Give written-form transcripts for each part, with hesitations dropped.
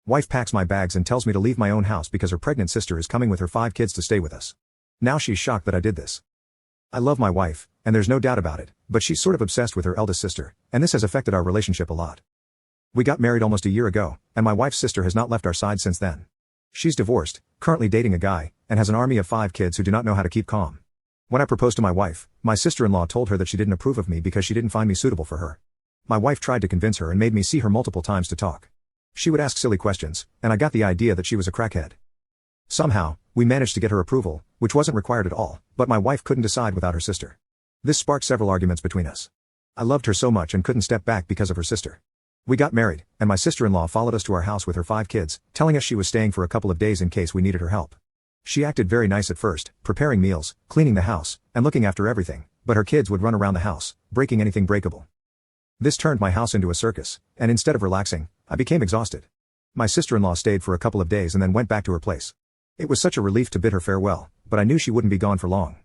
Wife packs my bags and tells me to leave my own house because her pregnant sister is coming with her 5 kids to stay with us. Now she's shocked that I did this. I love my wife, and there's no doubt about it, but she's sort of obsessed with her eldest sister, and this has affected our relationship a lot. We got married almost a year ago, and my wife's sister has not left our side since then. She's divorced, currently dating a guy, and has an army of 5 kids who do not know how to keep calm. When I proposed to my wife, my sister-in-law told her that she didn't approve of me because she didn't find me suitable for her. My wife tried to convince her and made me see her multiple times to talk. She would ask silly questions, and I got the idea that she was a crackhead. Somehow, we managed to get her approval, which wasn't required at all, but my wife couldn't decide without her sister. This sparked several arguments between us. I loved her so much and couldn't step back because of her sister. We got married, and my sister-in-law followed us to our house with her 5 kids, telling us she was staying for a couple of days in case we needed her help. She acted very nice at first, preparing meals, cleaning the house, and looking after everything, but her kids would run around the house, breaking anything breakable. This turned my house into a circus, and instead of relaxing, I became exhausted. My sister-in-law stayed for a couple of days and then went back to her place. It was such a relief to bid her farewell, but I knew she wouldn't be gone for long.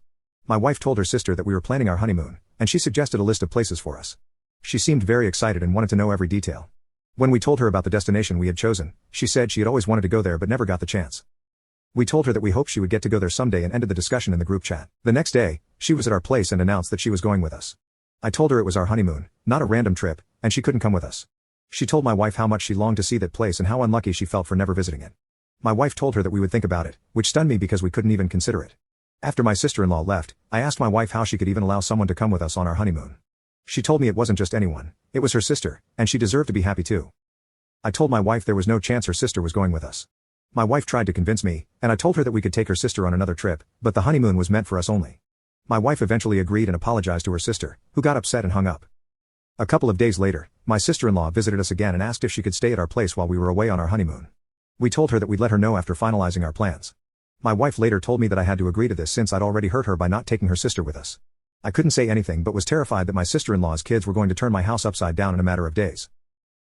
My wife told her sister that we were planning our honeymoon, and she suggested a list of places for us. She seemed very excited and wanted to know every detail. When we told her about the destination we had chosen, she said she had always wanted to go there but never got the chance. We told her that we hoped she would get to go there someday and ended the discussion in the group chat. The next day, she was at our place and announced that she was going with us. I told her it was our honeymoon, not a random trip, and she couldn't come with us. She told my wife how much she longed to see that place and how unlucky she felt for never visiting it. My wife told her that we would think about it, which stunned me because we couldn't even consider it. After my sister-in-law left, I asked my wife how she could even allow someone to come with us on our honeymoon. She told me it wasn't just anyone, it was her sister, and she deserved to be happy too. I told my wife there was no chance her sister was going with us. My wife tried to convince me, and I told her that we could take her sister on another trip, but the honeymoon was meant for us only. My wife eventually agreed and apologized to her sister, who got upset and hung up. A couple of days later, my sister-in-law visited us again and asked if she could stay at our place while we were away on our honeymoon. We told her that we'd let her know after finalizing our plans. My wife later told me that I had to agree to this since I'd already hurt her by not taking her sister with us. I couldn't say anything but was terrified that my sister-in-law's kids were going to turn my house upside down in a matter of days.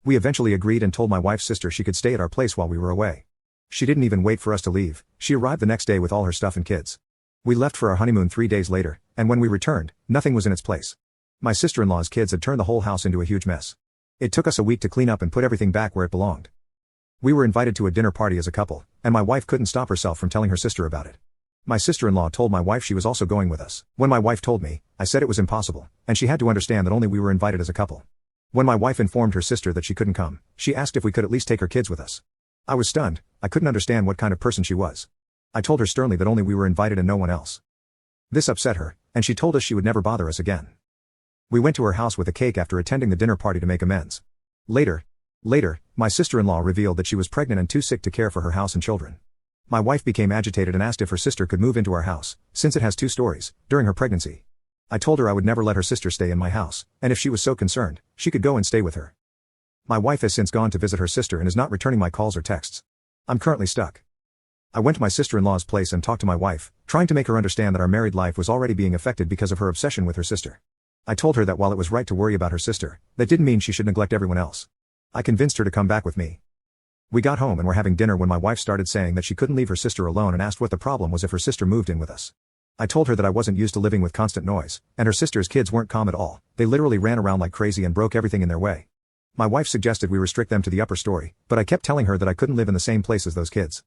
We eventually agreed and told my wife's sister she could stay at our place while we were away. She didn't even wait for us to leave, she arrived the next day with all her stuff and kids. We left for our honeymoon 3 days later, and when we returned, nothing was in its place. My sister-in-law's kids had turned the whole house into a huge mess. It took us a week to clean up and put everything back where it belonged. We were invited to a dinner party as a couple, and my wife couldn't stop herself from telling her sister about it. My sister-in-law told my wife she was also going with us. When my wife told me, I said it was impossible, and she had to understand that only we were invited as a couple. When my wife informed her sister that she couldn't come, she asked if we could at least take her kids with us. I was stunned, I couldn't understand what kind of person she was. I told her sternly that only we were invited and no one else. This upset her, and she told us she would never bother us again. We went to her house with a cake after attending the dinner party to make amends. Later, my sister-in-law revealed that she was pregnant and too sick to care for her house and children. My wife became agitated and asked if her sister could move into our house, since it has 2 stories, during her pregnancy. I told her I would never let her sister stay in my house, and if she was so concerned, she could go and stay with her. My wife has since gone to visit her sister and is not returning my calls or texts. I'm currently stuck. I went to my sister-in-law's place and talked to my wife, trying to make her understand that our married life was already being affected because of her obsession with her sister. I told her that while it was right to worry about her sister, that didn't mean she should neglect everyone else. I convinced her to come back with me. We got home and were having dinner when my wife started saying that she couldn't leave her sister alone and asked what the problem was if her sister moved in with us. I told her that I wasn't used to living with constant noise, and her sister's kids weren't calm at all, they literally ran around like crazy and broke everything in their way. My wife suggested we restrict them to the upper story, but I kept telling her that I couldn't live in the same place as those kids.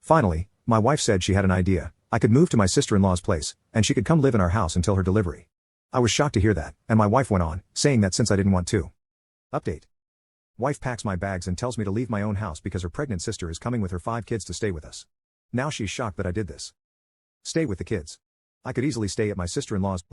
Finally, my wife said she had an idea, I could move to my sister-in-law's place, and she could come live in our house until her delivery. I was shocked to hear that, and my wife went on, saying that since I didn't want to. Update. Wife packs my bags and tells me to leave my own house because her pregnant sister is coming with her 5 kids to stay with us. Now she's shocked that I did this. Stay with the kids. I could easily stay at my sister-in-law's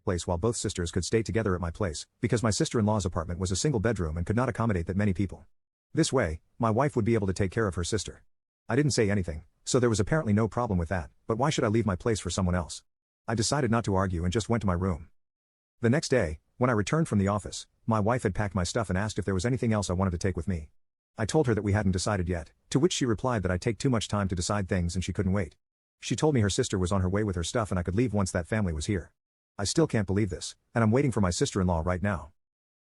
place while both sisters could stay together at my place, because my sister-in-law's apartment was a single bedroom and could not accommodate that many people. This way, my wife would be able to take care of her sister. I didn't say anything, so there was apparently no problem with that, but why should I leave my place for someone else? I decided not to argue and just went to my room. The next day, when I returned from the office, my wife had packed my stuff and asked if there was anything else I wanted to take with me. I told her that we hadn't decided yet, to which she replied that I'd take too much time to decide things and she couldn't wait. She told me her sister was on her way with her stuff and I could leave once that family was here. I still can't believe this, and I'm waiting for my sister-in-law right now.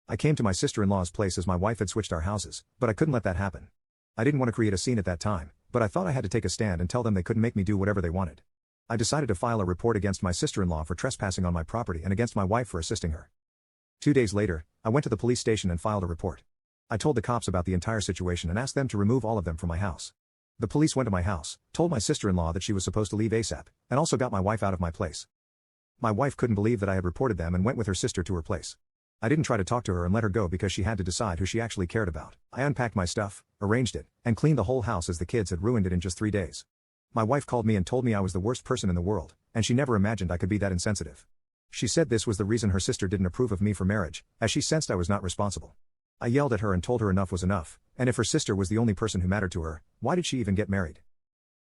I came to my sister-in-law's place as my wife had switched our houses, but I couldn't let that happen. I didn't want to create a scene at that time, but I thought I had to take a stand and tell them they couldn't make me do whatever they wanted. I decided to file a report against my sister-in-law for trespassing on my property and against my wife for assisting her. 2 days later, I went to the police station and filed a report. I told the cops about the entire situation and asked them to remove all of them from my house. The police went to my house, told my sister-in-law that she was supposed to leave ASAP, and also got my wife out of my place. My wife couldn't believe that I had reported them and went with her sister to her place. I didn't try to talk to her and let her go because she had to decide who she actually cared about. I unpacked my stuff, arranged it, and cleaned the whole house as the kids had ruined it in just 3 days. My wife called me and told me I was the worst person in the world, and she never imagined I could be that insensitive. She said this was the reason her sister didn't approve of me for marriage, as she sensed I was not responsible. I yelled at her and told her enough was enough, and if her sister was the only person who mattered to her, why did she even get married?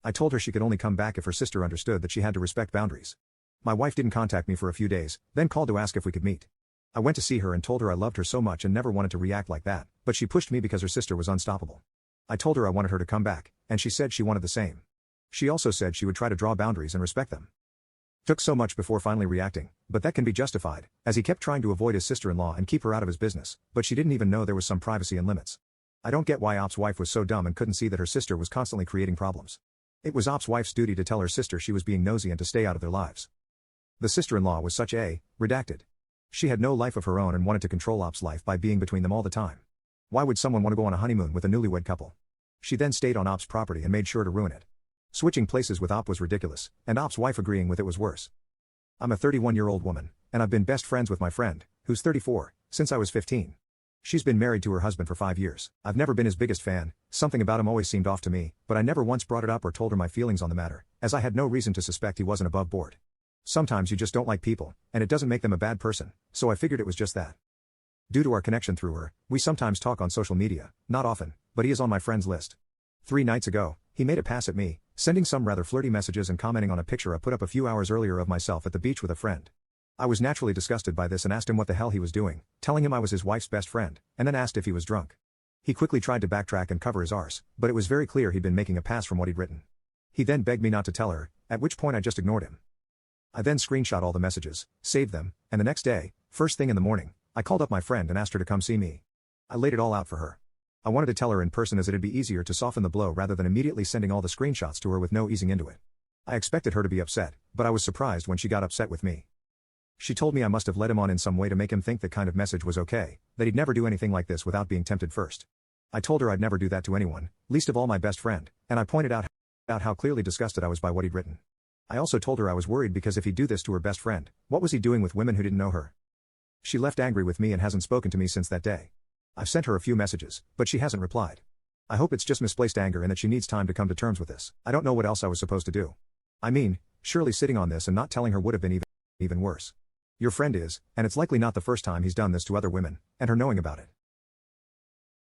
I told her she could only come back if her sister understood that she had to respect boundaries. My wife didn't contact me for a few days, then called to ask if we could meet. I went to see her and told her I loved her so much and never wanted to react like that, but she pushed me because her sister was unstoppable. I told her I wanted her to come back, and she said she wanted the same. She also said she would try to draw boundaries and respect them. Took so much before finally reacting, but that can be justified, as he kept trying to avoid his sister-in-law and keep her out of his business, but she didn't even know there was some privacy and limits. I don't get why Op's wife was so dumb and couldn't see that her sister was constantly creating problems. It was Op's wife's duty to tell her sister she was being nosy and to stay out of their lives. The sister-in-law was such a redacted. She had no life of her own and wanted to control Op's life by being between them all the time. Why would someone want to go on a honeymoon with a newlywed couple? She then stayed on Op's property and made sure to ruin it. Switching places with Op was ridiculous, and Op's wife agreeing with it was worse. I'm a 31-year-old woman, and I've been best friends with my friend, who's 34, since I was 15. She's been married to her husband for 5 years. I've never been his biggest fan, something about him always seemed off to me, but I never once brought it up or told her my feelings on the matter, as I had no reason to suspect he wasn't above board. Sometimes you just don't like people, and it doesn't make them a bad person, so I figured it was just that. Due to our connection through her, we sometimes talk on social media, not often, but he is on my friends list. 3 nights ago, he made a pass at me, sending some rather flirty messages and commenting on a picture I put up a few hours earlier of myself at the beach with a friend. I was naturally disgusted by this and asked him what the hell he was doing, telling him I was his wife's best friend, and then asked if he was drunk. He quickly tried to backtrack and cover his arse, but it was very clear he'd been making a pass from what he'd written. He then begged me not to tell her, at which point I just ignored him. I then screenshot all the messages, saved them, and the next day, first thing in the morning, I called up my friend and asked her to come see me. I laid it all out for her. I wanted to tell her in person as it'd be easier to soften the blow rather than immediately sending all the screenshots to her with no easing into it. I expected her to be upset, but I was surprised when she got upset with me. She told me I must have led him on in some way to make him think that kind of message was okay, that he'd never do anything like this without being tempted first. I told her I'd never do that to anyone, least of all my best friend, and I pointed out how clearly disgusted I was by what he'd written. I also told her I was worried because if he'd do this to her best friend, what was he doing with women who didn't know her? She left angry with me and hasn't spoken to me since that day. I've sent her a few messages, but she hasn't replied. I hope it's just misplaced anger and that she needs time to come to terms with this. I don't know what else I was supposed to do. I mean, surely sitting on this and not telling her would have been even worse. Your friend is, and it's likely not the first time he's done this to other women, and her knowing about it.